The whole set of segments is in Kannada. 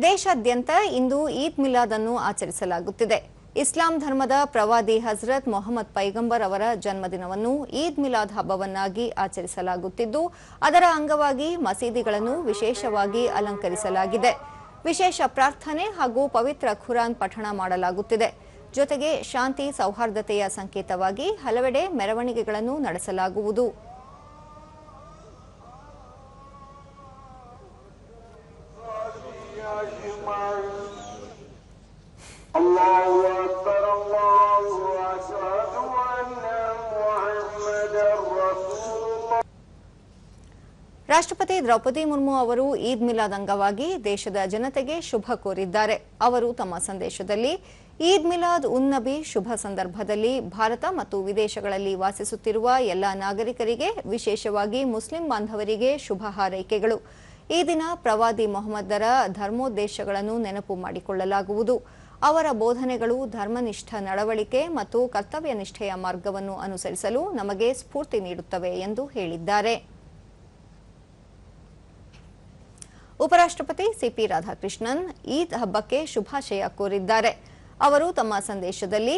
ದೇಶಾದ್ಯಂತ ಇಂದು ಈದ್ ಮಿಲಾದ್ ಅನ್ನು ಆಚರಿಸಲಾಗುತ್ತಿದೆ. ಇಸ್ಲಾಂ ಧರ್ಮದ ಪ್ರವಾದಿ ಹಜರತ್ ಮೊಹಮ್ಮದ್ ಪೈಗಂಬರ್ ಅವರ ಜನ್ಮದಿನವನ್ನು ಈದ್ ಮಿಲಾದ್ ಹಬ್ಬವನ್ನಾಗಿ ಆಚರಿಸಲಾಗುತ್ತಿದ್ದು, ಅದರ ಅಂಗವಾಗಿ ಮಸೀದಿಗಳನ್ನು ವಿಶೇಷವಾಗಿ ಅಲಂಕರಿಸಲಾಗಿದೆ. ವಿಶೇಷ ಪ್ರಾರ್ಥನೆ ಹಾಗೂ ಪವಿತ್ರ ಖುರಾನ್ ಪಠಣ ಮಾಡಲಾಗುತ್ತಿದೆ. ಜೊತೆಗೆ ಶಾಂತಿ ಸೌಹಾರ್ದತೆಯ ಸಂಕೇತವಾಗಿ ಹಲವೆಡೆ ಮೆರವಣಿಗೆಗಳನ್ನು ನಡೆಸಲಾಗುವುದು. ರಾಷ್ಟ್ರಪತಿ ದ್ರೌಪದಿ ಮುರ್ಮು ಅವರು ಈದ್ ಮಿಲಾದ್ ಅಂಗವಾಗಿ ದೇಶದ ಜನತೆಗೆ ಶುಭ ಕೋರಿದ್ದಾರೆ. ಅವರು ತಮ್ಮ ಸಂದೇಶದಲ್ಲಿ ಈದ್ ಮಿಲಾದ್ ಉನ್ ನಬಿ ಶುಭ ಸಂದರ್ಭದಲ್ಲಿ ಭಾರತ ಮತ್ತು ವಿದೇಶಗಳಲ್ಲಿ ವಾಸಿಸುತ್ತಿರುವ ಎಲ್ಲ ನಾಗರಿಕರಿಗೆ, ವಿಶೇಷವಾಗಿ ಮುಸ್ಲಿಂ ಬಾಂಧವರಿಗೆ ಶುಭ ಹಾರೈಕೆಗಳು. ಈ ದಿನ ಪ್ರವಾದಿ ಮೊಹಮ್ಮದರ ಧರ್ಮೋದ್ದೇಶಗಳನ್ನು ನೆನಪು ಮಾಡಿಕೊಳ್ಳಲಾಗುವುದು. ಅವರ ಬೋಧನೆಗಳು ಧರ್ಮನಿಷ್ಠ ನಡವಳಿಕೆ ಮತ್ತು ಕರ್ತವ್ಯ ನಿಷ್ಠೆಯ ಮಾರ್ಗವನ್ನು ಅನುಸರಿಸಲು ನಮಗೆ ಸ್ಫೂರ್ತಿ ನೀಡುತ್ತವೆ ಎಂದು ಹೇಳಿದ್ದಾರೆ. ಉಪರಾಷ್ಟ್ರಪತಿ ಸಿಪಿ ರಾಧಾಕೃಷ್ಣನ್ ಈದ್ ಹಬ್ಬಕ್ಕೆ ಶುಭಾಶಯ ಕೋರಿದ್ದಾರೆ. ಅವರು ತಮ್ಮ ಸಂದೇಶದಲ್ಲಿ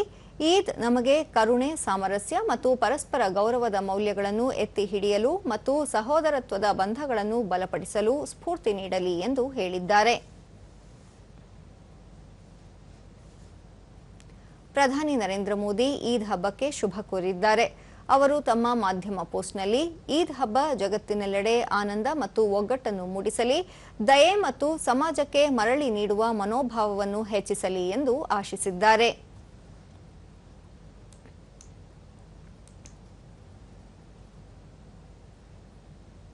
ಈದ್ ನಮಗೆ ಕರುಣೆ, ಸಾಮರಸ್ಯ ಮತ್ತು ಪರಸ್ಪರ ಗೌರವದ ಮೌಲ್ಯಗಳನ್ನು ಎತ್ತಿ ಹಿಡಿಯಲು ಮತ್ತು ಸಹೋದರತ್ವದ ಬಂಧಗಳನ್ನು ಬಲಪಡಿಸಲು ಸ್ಫೂರ್ತಿ ನೀಡಲಿ ಎಂದು ಹೇಳಿದ್ದಾರೆ. ಪ್ರಧಾನಿ ನರೇಂದ್ರ ಮೋದಿ ಈದ್ ಹಬ್ಬಕ್ಕೆ ಶುಭ ಕೋರಿದ್ದಾರೆ. ಅವರು ತಮ್ಮ ಮಾಧ್ಯಮ ಪೋಸ್ಟ್ನಲ್ಲಿ ಈದ್ ಹಬ್ಬ ಜಗತ್ತಿನೆಲ್ಲೆಡೆ ಆನಂದ ಮತ್ತು ಒಗ್ಗಟ್ಟನ್ನು ಮೂಡಿಸಲಿ, ದಯೆ ಮತ್ತು ಸಮಾಜಕ್ಕೆ ಮರಳಿ ನೀಡುವ ಮನೋಭಾವವನ್ನು ಹೆಚ್ಚಿಸಲಿ ಎಂದು ಆಶಿಸಿದ್ದಾರೆ.